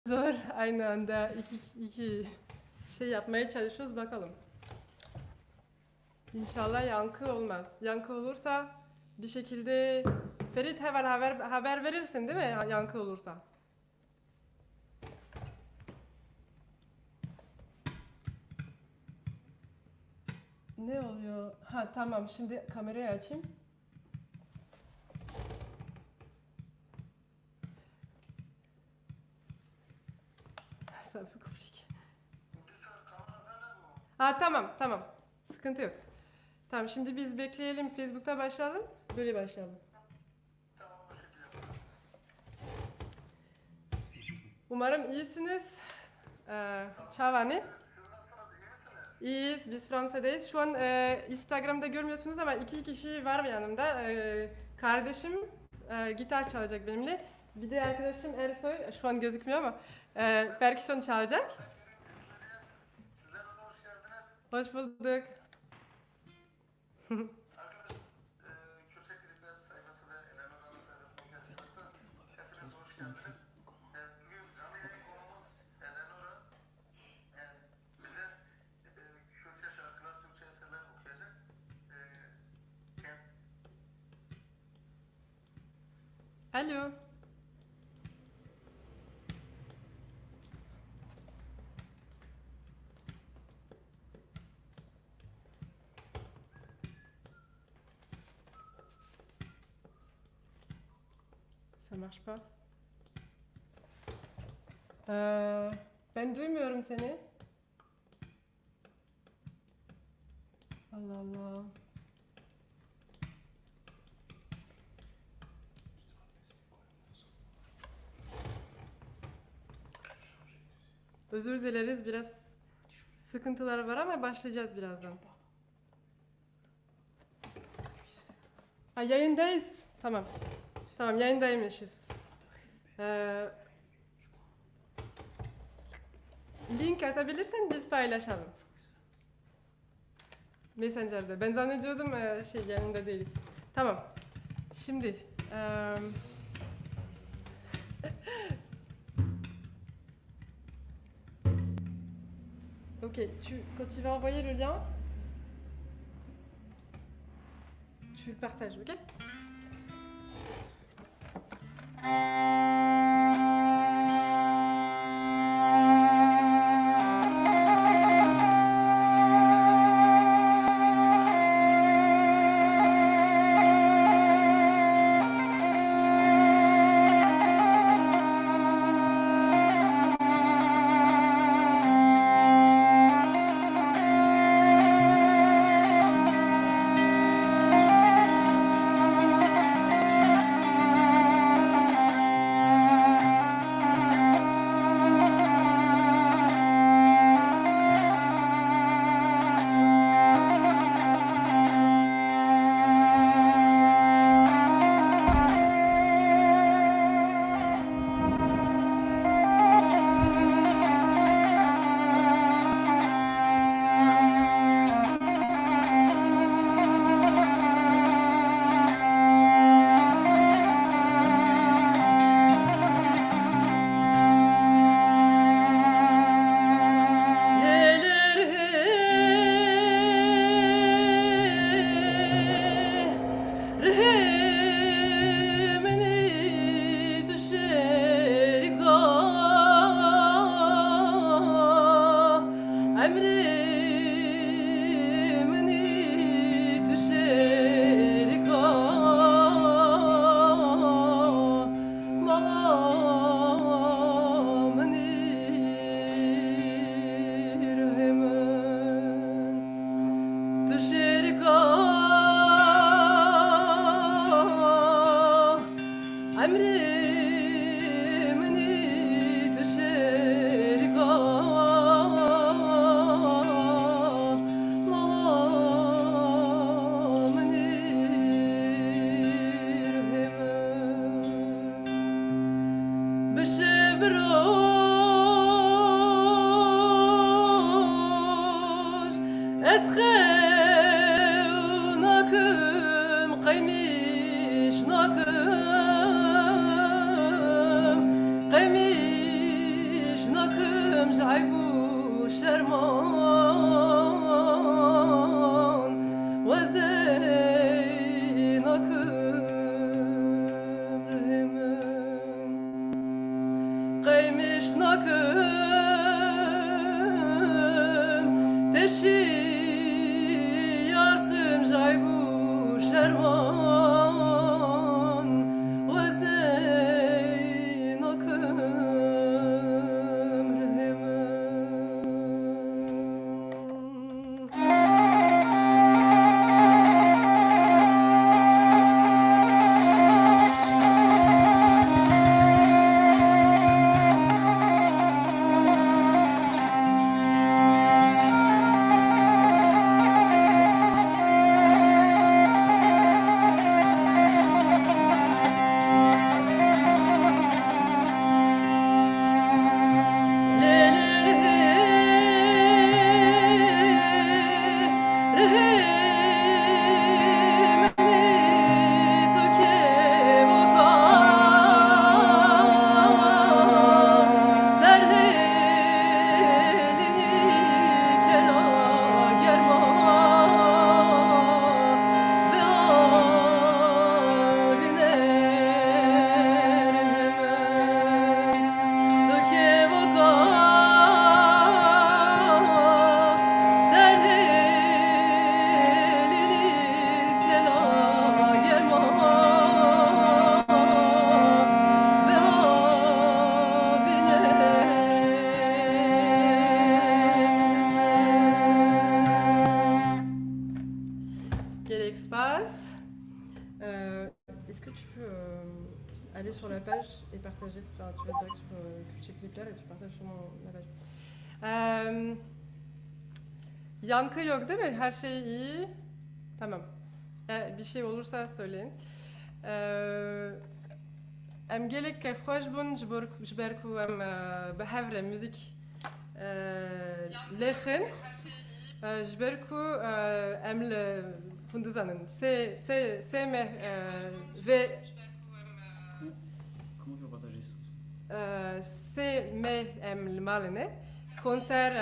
Zor aynı anda iki şey yapmaya çalışıyoruz bakalım. İnşallah yankı olmaz. Yankı olursa bir şekilde Ferit hemen haber verirsin değil mi yankı olursa? Ne oluyor? Ha tamam şimdi kamerayı açayım. Ça un peu compliqué. Ha tamam. Sıkıntı yok. Tamam şimdi biz bekleyelim. Facebook'ta başlayalım. Böyle başlayalım. Umarım iyisiniz. Ciao Anne. İyiyiz. Biz Fransa'dayız. Şu an Instagram'da görmüyorsunuz ama iki kişi var yanımda. Kardeşim gitar çalacak benimle. Bir de arkadaşım Ersoy. Şu an gözükmüyor ama perküsyon çalacak. Hoş bulduk. Alo. Ça marche pas. Ben duymuyorum seni. Allah Allah. Özür dileriz. Biraz sıkıntılar var ama başlayacağız birazdan. Ha, yayındayız. Tamam. Tamam yayındaymışız. Link atabilirsen biz paylaşalım. Messenger'da. Ben zannediyordum yayında değiliz. Tamam. Şimdi ok, quand tu vas envoyer le lien, tu le partages, ok? nakım jaybu şerman Vazdeyn nakım rehimin Kaymış nakım Teşi yarkım jaybu şerman Vazdeyn nakım Est-ce que tu peux aller sur la page et partager, enfin, tu vas direct sur Culture Clipler et tu partages sur ma page. Yankı yok değil mi? Her şey iyi. Tamam. Bir şey olursa söyleyin. Em gelek kefxoş bun jberku em behevre müzik lexin jberku em Hunduzan'ın sevme ve Comment tu vas partager ça? sevme malene konser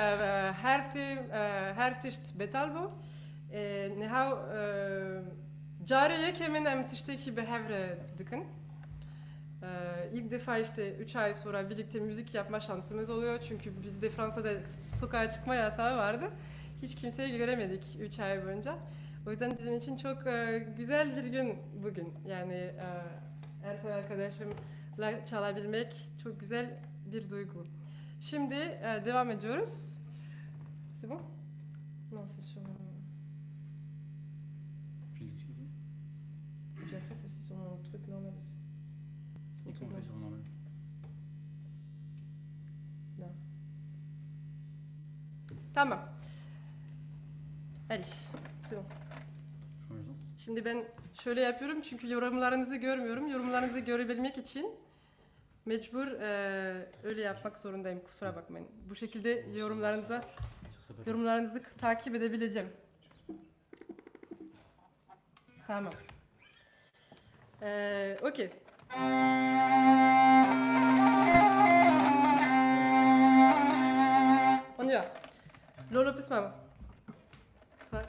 her tişt betalbo nehav cariye kemin em tişteki behevre dıkın. İlk defa işte 3 ay sonra birlikte müzik yapma şansımız oluyor çünkü bizde Fransa'da sokağa çıkma yasağı vardı. Hiç kimseyi göremedik 3 ay boyunca. O yüzden bizim için çok güzel bir gün bugün. Yani Ersoy arkadaşımla çalabilmek çok güzel bir duygu. Şimdi devam ediyoruz. C'est bon? Non, c'est sur... Puis après, ça c'est sur mon truc normal aussi. Et comment on fait sur normal? Là. Tamam. Allez, c'est bon. Şimdi ben şöyle yapıyorum çünkü yorumlarınızı görmüyorum. Yorumlarınızı görebilmek için mecbur öyle yapmak zorundayım. Kusura bakmayın. Bu şekilde yorumlarınızı takip edebileceğim. Tamam. Okey. On y va. Lolo plus maman. Toi.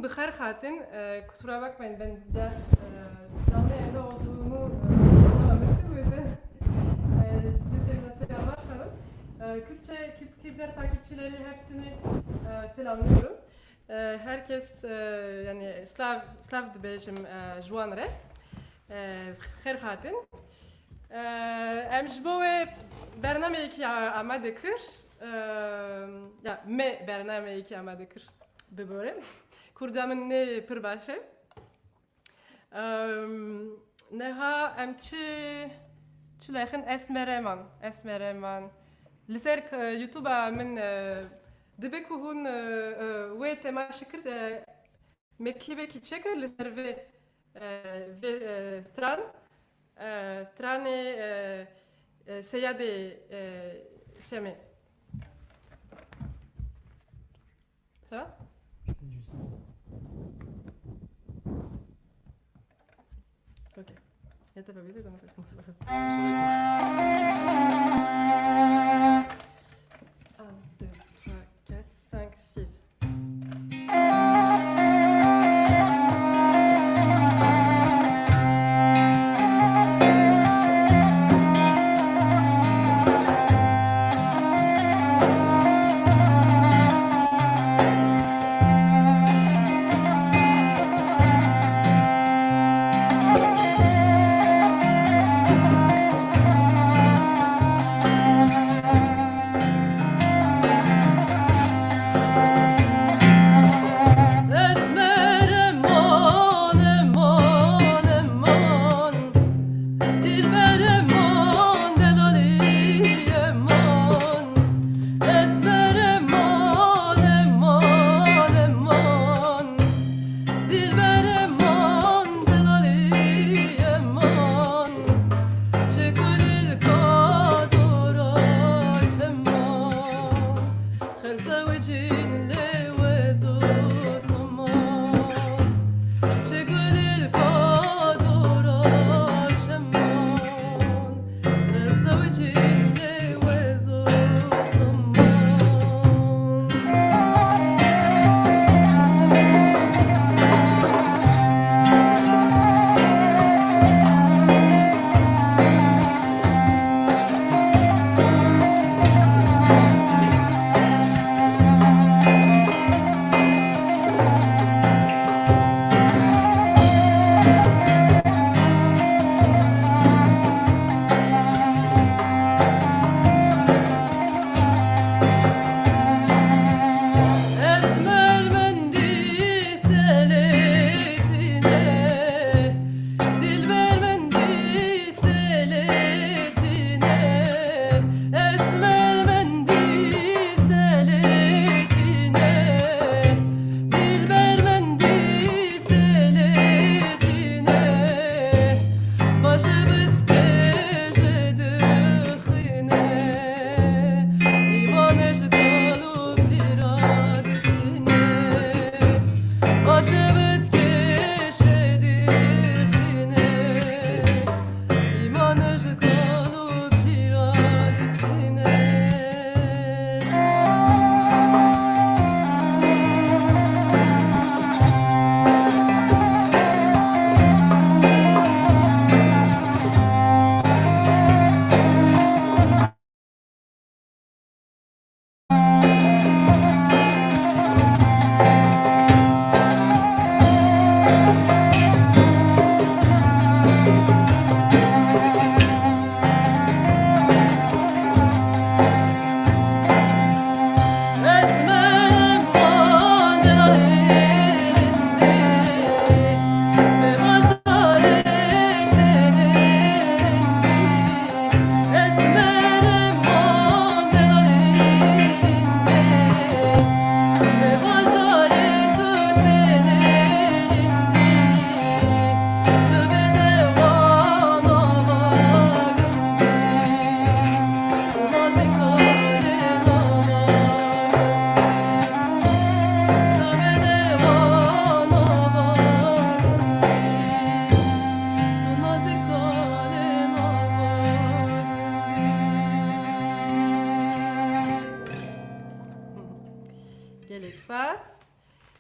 bugün bıkar hatin. Kusura bakmayın ben de canlı yayında olduğumu anlamıştım. O yüzden size nasıl başladım. Kürtçe klipler takipçileri hepsini selamlıyorum. Herkes yani Slav dibêjim Juan re. Xêr hatin. Em ji bo wê bernameyekî amade kir. Ya me bernameyekî amade kir bibore. Kurda min nê pir baş e. Neha em çi lêxin esmereman. Li ser YouTube'a min dibe ku hûn wê temaşe kir me klîbekî çekir li ser vê stran. Strane seyade şemi. Ça va? Ok. Ya t'as pas baisé dans mon truc. C'est pas grave. 1, 2, 3, 4, 5, 6.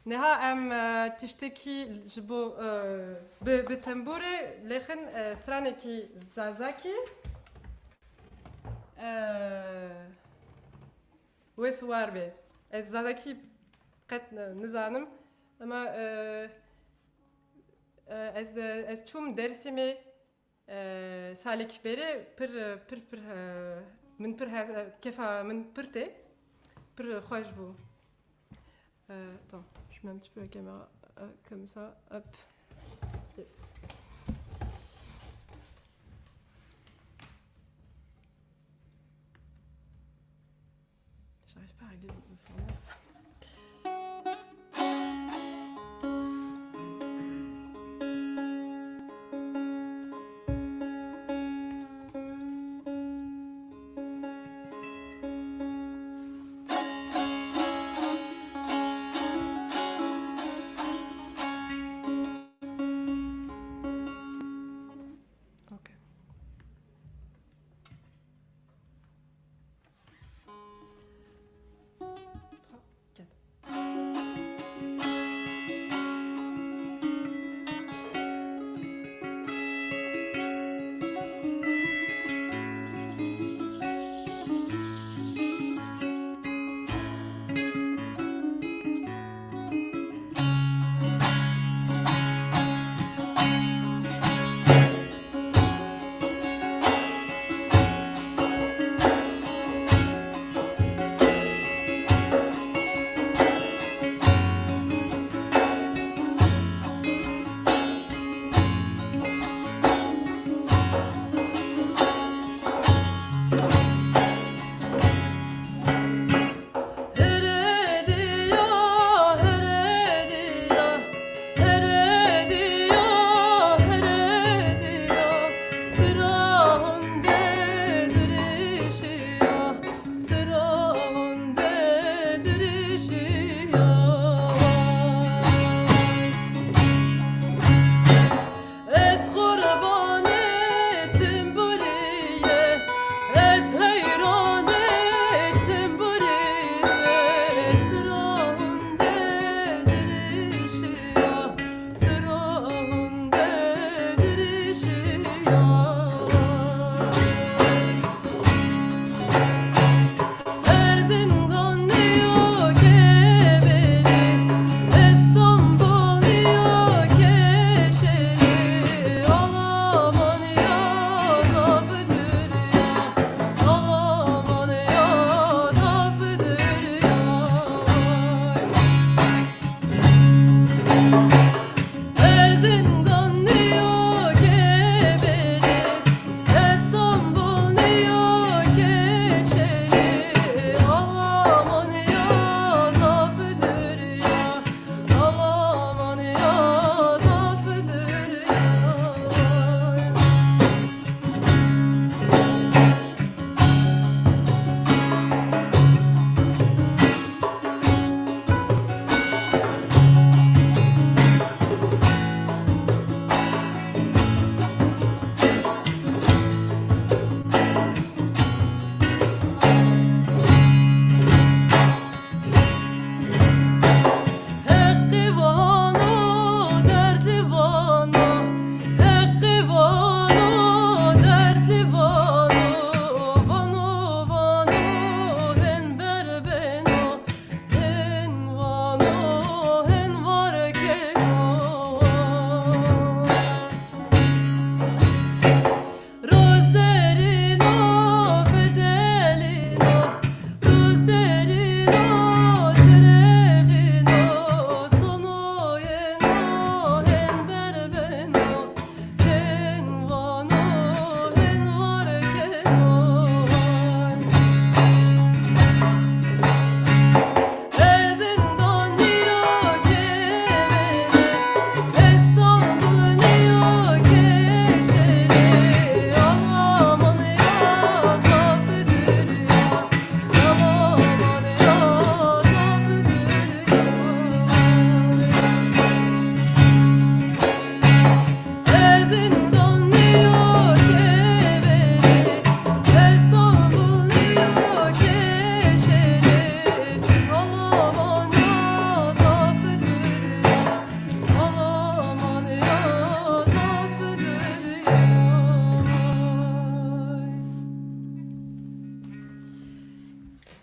نها ام تشتكي جبو بتنبوري لخن سترانكي زازاكي وسوار بي زازاكي قد نزانم اما ez çum dersimi salik beri pir min pir kefa min pirte pir xoş bu. Attends, je mets un petit peu la caméra comme ça, hop. Yes. J'arrive pas à régler le format ça.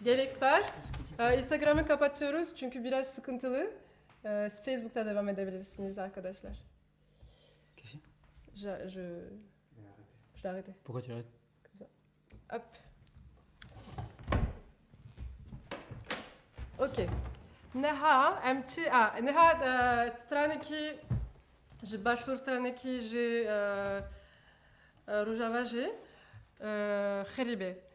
Gel Expert. Instagram'ı kapatıyoruz çünkü biraz sıkıntılı. Facebook'ta devam edebilirsiniz arkadaşlar. Qu'est-ce que Je l'ai arrêté. Pourquoi tu arrêtes? Hop. Ok. Neha, Neha stranaki, je başvur stranaki, je rujavaji, kharibe.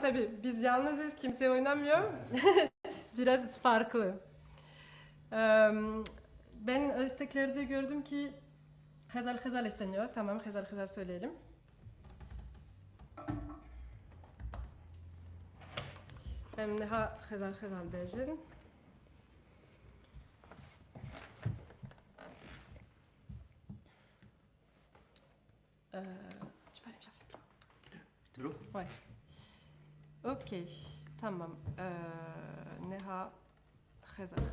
tabii biz yalnızız, kimse oynamıyor. Biraz farklı. Ben isteklerde gördüm ki Hezal isteniyor. Tamam, Hezal söyleyelim. Ben daha Hezal diyeceğim. tu peux aller me chercher de l'eau. De l'eau? Ouais. Ok, tamam. Neha, Khezal.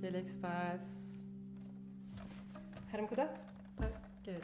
Quel espace. Harem kuda? Good.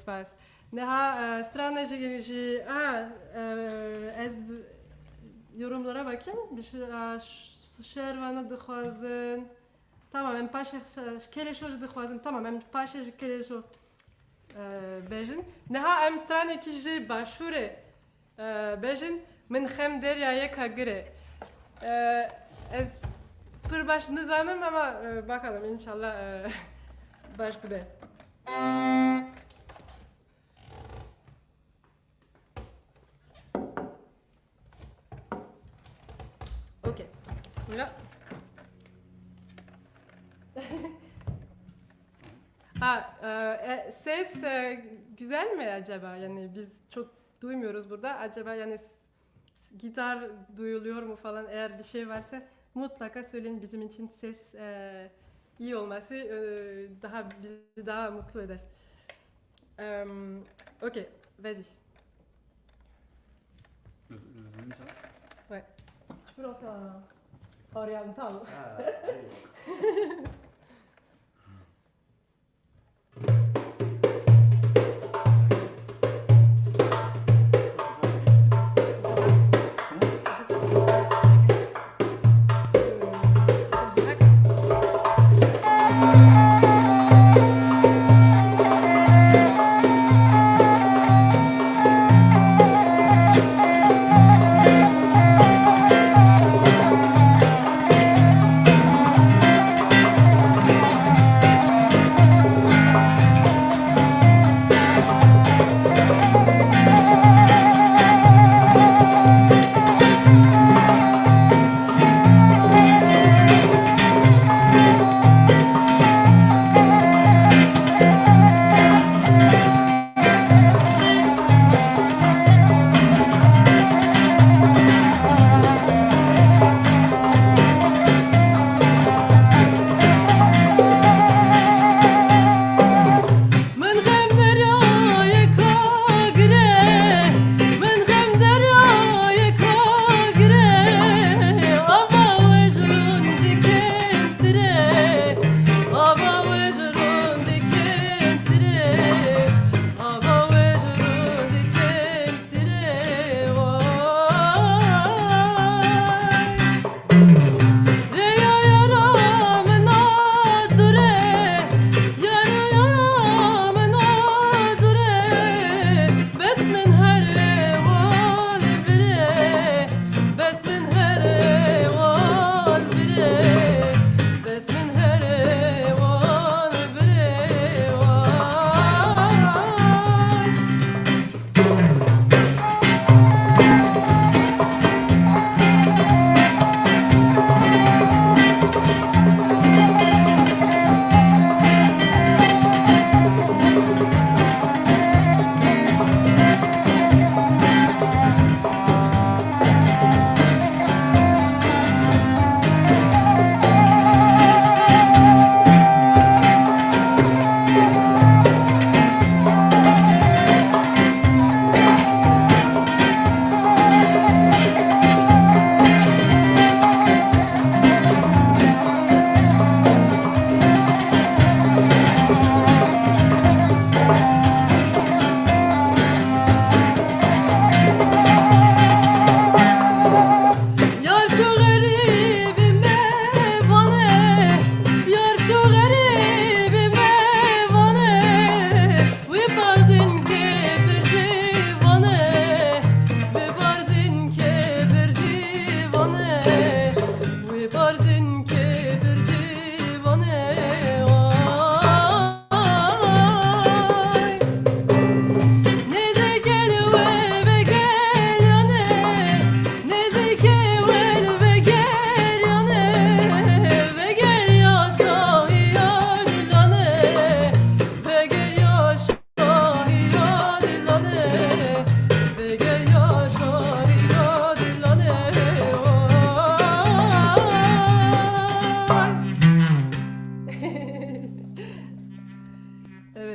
Spas. Neha strateji ez yorumlara bakayım. Bir şey şervanı dıxwazin. Tamam em paşa keleşo dıxwazin. Tamam em paşa keleşo bejin. Neha em strateji başure bejin min xem deryaya kagire. Ez pır baş nizanım ama bakalım inşallah baştı be. Okey. Voilà. Ses güzel mi acaba? Yani biz çok duymuyoruz burada. Acaba yani gitar duyuluyor mu falan, eğer bir şey varsa mutlaka söyleyin, bizim için ses iyi olması bizi daha mutlu eder. Ok, vas-y. Le volume, ça va? Ouais. Je peux lancer un oriental. Ah, allez.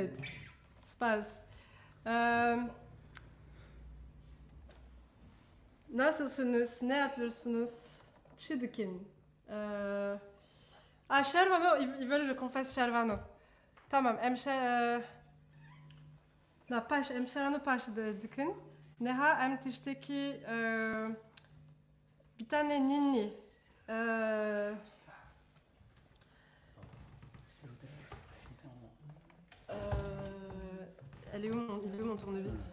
Evet. Spaß. Nasılsınız? Ne yapıyorsunuz? Çıdıkin. Shervano, ils veulent que je confesse Shervano. Tamam, Emşerano Paşa'daydıkın. Neha Emtiş'teki bir tane ninni. Il est où mon tournevis?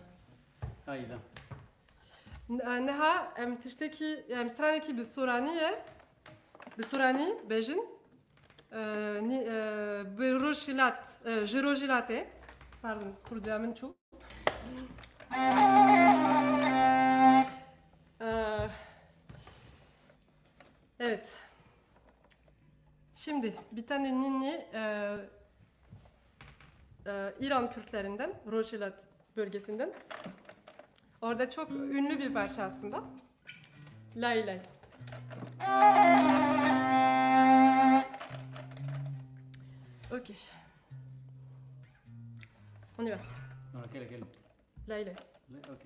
Ah, il est là. Neha Emtiş'teki, Emstran'daki bir soraniye. Bir sorani, bejin. Jirojilate. Pardon, kurdamın çok. Evet. Şimdi bir tane ninni İran Kürtlerinden, Rojilat bölgesinden. Orada çok ünlü bir parça aslında. Lay lay. Ok. On y va. Non, laquelle? Lay lay. Ok.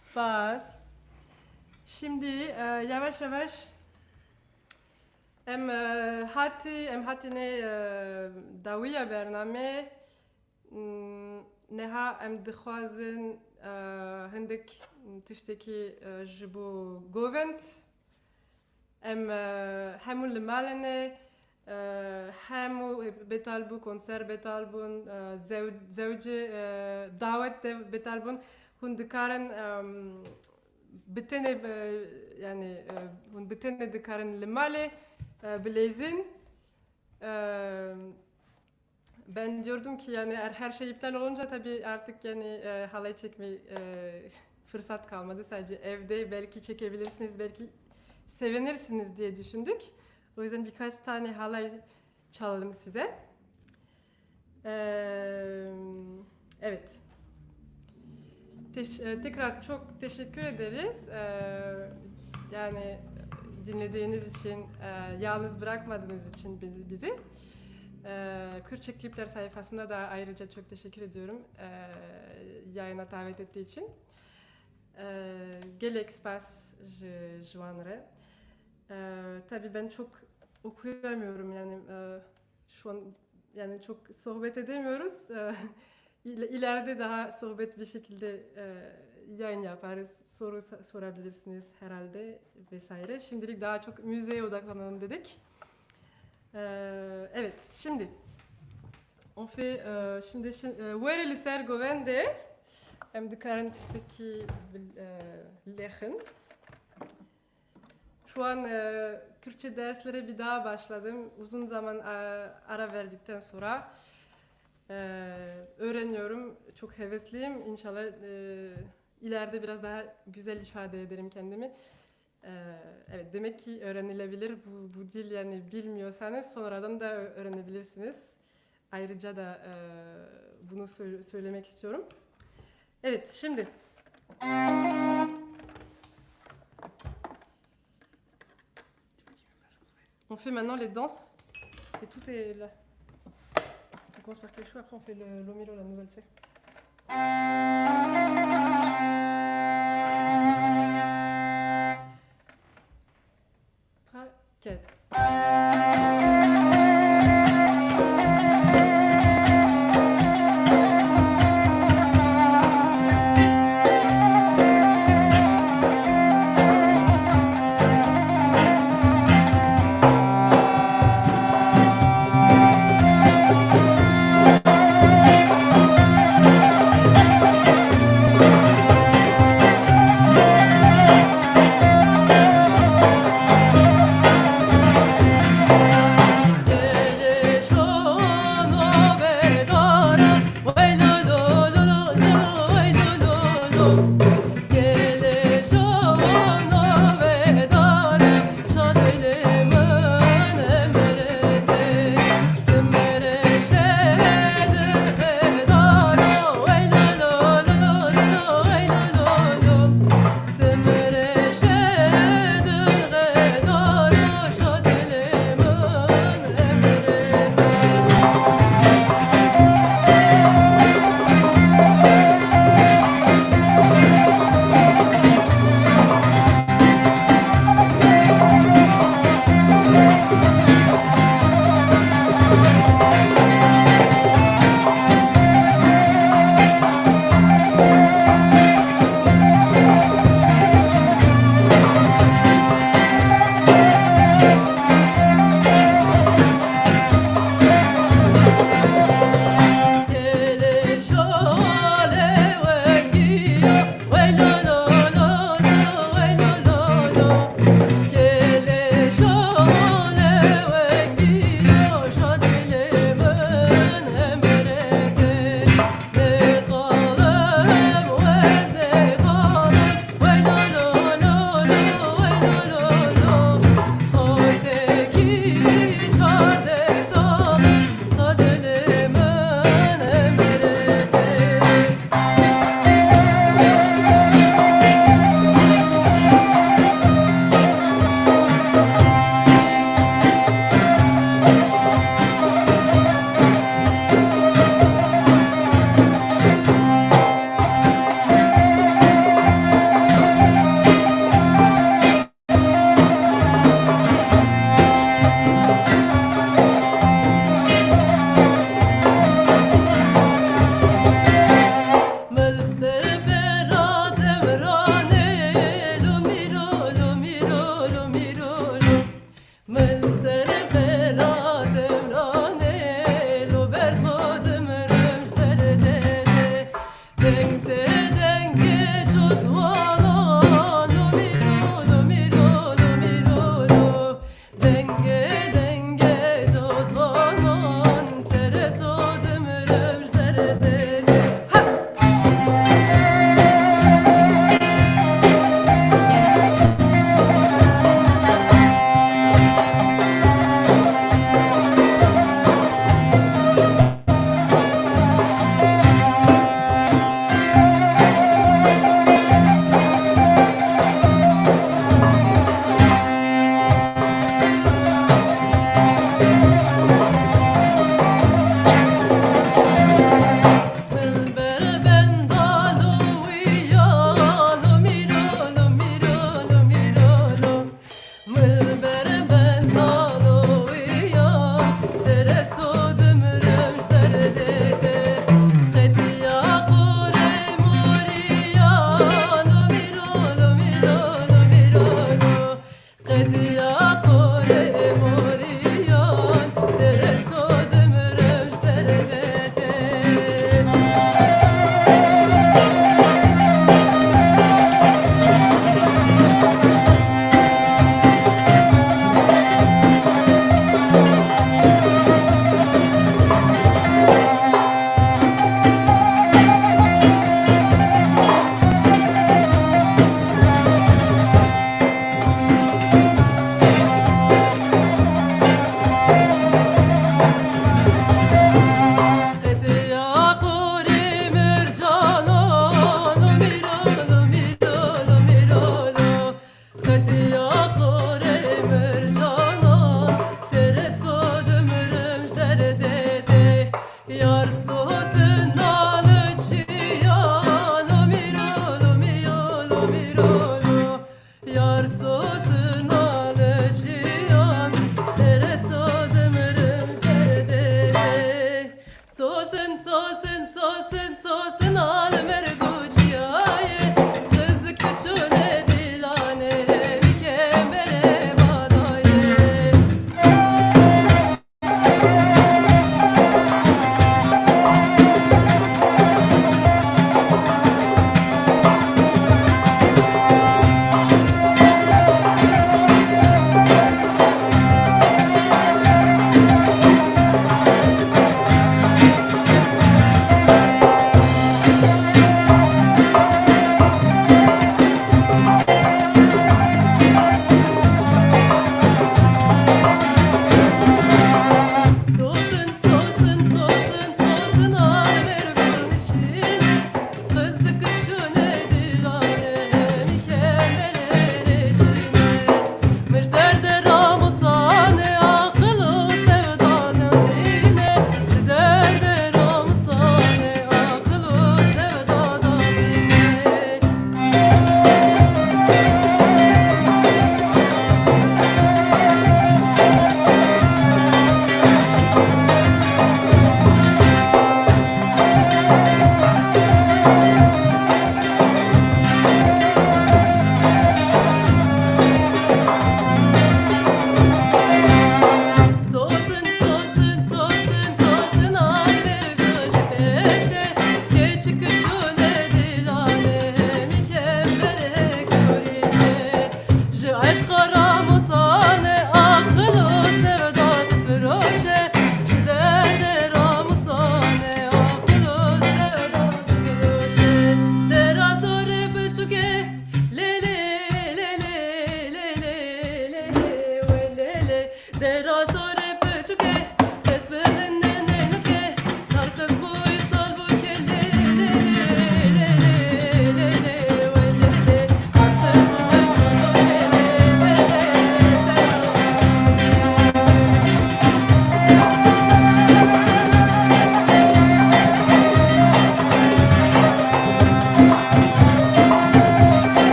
Spaß. Şimdi yavaş yavaş em hatine dawiya bername neha em dixwazin hindik tiştekî ji bo govend em hemû li malê hemû betalbû konser betalbûn zewcê davet de betalbûn hûn dikarin bitene yani hûn bitene dikarin li malê bilezin. Ben diyordum ki yani her şey iptal olunca tabii artık yani halay çekme fırsat kalmadı. Sadece evde belki çekebilirsiniz, belki sevinirsiniz diye düşündük. O yüzden birkaç tane halay çalalım size. Evet. tekrar çok teşekkür ederiz. Yani dinlediğiniz için, yalnız bırakmadığınız için bizi. Kürtçe Klipler sayfasında da ayrıca çok teşekkür ediyorum yayına davet ettiği için. Quel espace je joindrai. Tabii ben çok okuyamıyorum yani şu an yani çok sohbet edemiyoruz. İleride daha sohbet bir şekilde yayın yaparız. Soru sorabilirsiniz herhalde vesaire. Şimdilik daha çok müzeye odaklanalım dedik. Evet, şimdi on fait şimdi Wereli Sergoven'de hem de Karantıç'taki Lech'in. Şu an Kürtçe derslere bir daha başladım. Uzun zaman ara verdikten sonra öğreniyorum. Çok hevesliyim. İnşallah ileride biraz daha güzel ifade ederim kendimi. Evet, demek ki öğrenilebilir bu dil, yani bilmiyorsanız sonradan da öğrenebilirsiniz. Ayrıca da bunu söylemek istiyorum. Evet, şimdi on fait maintenant les danses et tout est là. On commence par quelque chose, après on fait le l'omilo, la nouvelle, tu sais. 3, 4.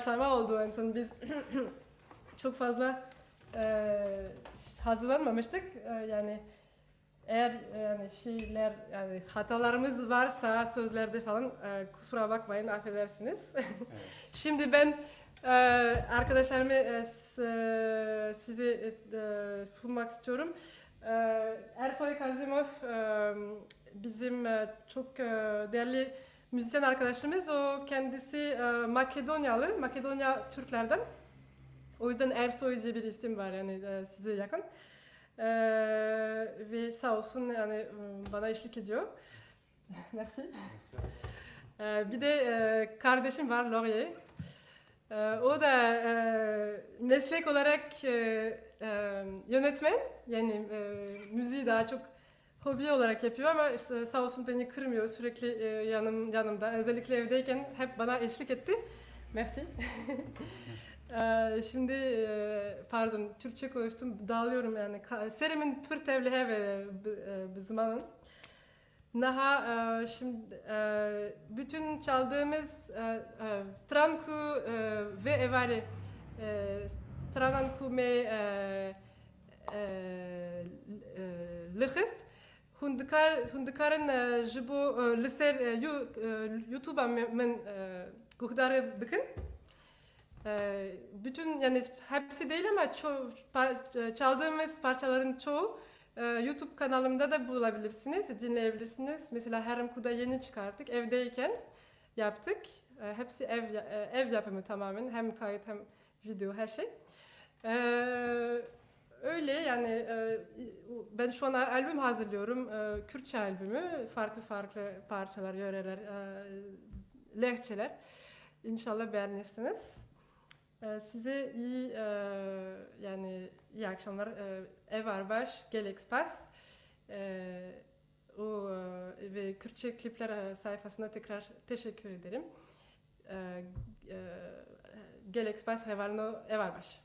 doğaçlama oldu en son. Biz çok fazla hazırlanmamıştık. Yani eğer yani şeyler yani hatalarımız varsa sözlerde falan kusura bakmayın, affedersiniz. Evet. Şimdi ben arkadaşlarımı size sunmak istiyorum. Ersoy Kazimov bizim çok değerli müzisyen arkadaşımız. O kendisi Makedonyalı, Makedonya Türklerden. O yüzden Ersoy diye bir isim var yani size yakın. Ve sağ olsun yani bana eşlik ediyor. Merci. Bir de kardeşim var Laurier. O da meslek olarak yönetmen, yani müziği daha çok hobi olarak yapıyor ama işte sağ olsun beni kırmıyor, sürekli yanımda. Özellikle evdeyken hep bana eşlik etti. Merci. Şimdi pardon, Türkçe konuştum, dağılıyorum yani. Serimin pırtevli heve bizmanın. Naha şimdi bütün çaldığımız stranku ve evari strananku me lihist hundikarın jibo liser YouTube'a men guhdarı bakın. Bütün yani hepsi değil ama çaldığımız parçaların çoğu YouTube kanalımda da bulabilirsiniz, dinleyebilirsiniz. Mesela Heremku'da yeni çıkarttık, evdeyken yaptık. Hepsi ev yapımı tamamen, hem kayıt hem video, her şey. Öyle yani ben şu an albüm hazırlıyorum, Kürtçe albümü, farklı parçalar, yöreler, lehçeler. İnşallah beğenirsiniz. Size iyi yani iyi akşamlar. Ev Arbaş, Gelexpas. O ve Kürtçe klipler sayfasına tekrar teşekkür ederim. Gelexpas Hevalno Ev Arbaş.